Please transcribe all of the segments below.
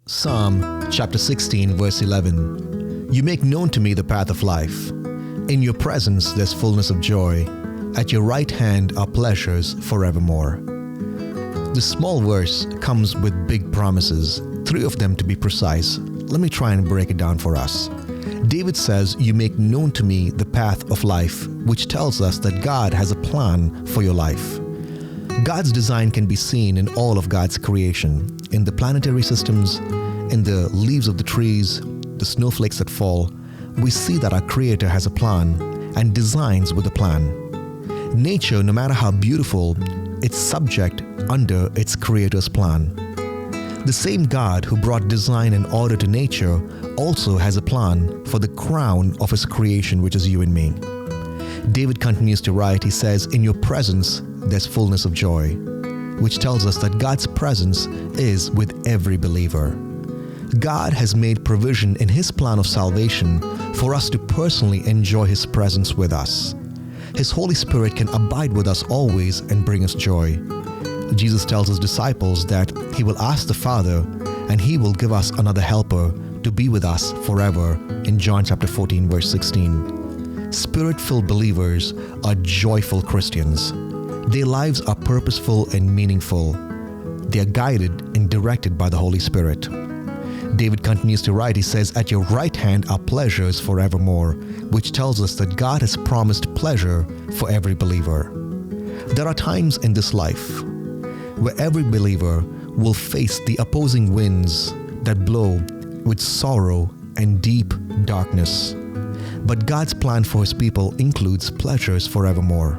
Psalm chapter 16 verse 11. You make known to me the path of life. In your presence there's fullness of joy. At your right hand are pleasures forevermore. This small verse comes with big promises, 3 of them to be precise. Let me try and break it down for us. David says, you make known to me the path of life, which tells us that God has a plan for your life. God's design can be seen in all of God's creation, in the planetary systems, in the leaves of the trees, the snowflakes that fall. We see that our Creator has a plan and designs with a plan. Nature, no matter how beautiful, it's subject under its Creator's plan. The same God who brought design and order to nature also has a plan for the crown of His creation, which is you and me. David continues to write, he says, in your presence there's fullness of joy, which tells us that God's presence is with every believer. God has made provision in His plan of salvation for us to personally enjoy His presence with us. His Holy Spirit can abide with us always and bring us joy. Jesus tells His disciples that He will ask the Father and He will give us another helper to be with us forever in John chapter 14 verse 16. Spirit-filled believers are joyful Christians. Their lives are purposeful and meaningful. They are guided and directed by the Holy Spirit. David continues to write, he says, at your right hand are pleasures forevermore, which tells us that God has promised pleasure for every believer. There are times in this life where every believer will face the opposing winds that blow with sorrow and deep darkness. But God's plan for His people includes pleasures forevermore.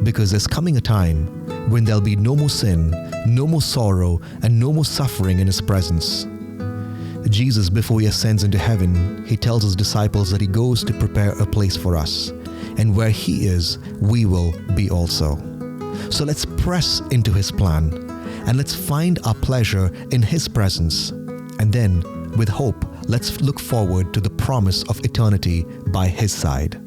Because there's coming a time when there'll be no more sin, no more sorrow, and no more suffering in His presence. Jesus, before He ascends into heaven, He tells His disciples that He goes to prepare a place for us. And where He is, we will be also. So let's press into His plan and let's find our pleasure in His presence. And then, with hope, let's look forward to the promise of eternity by His side.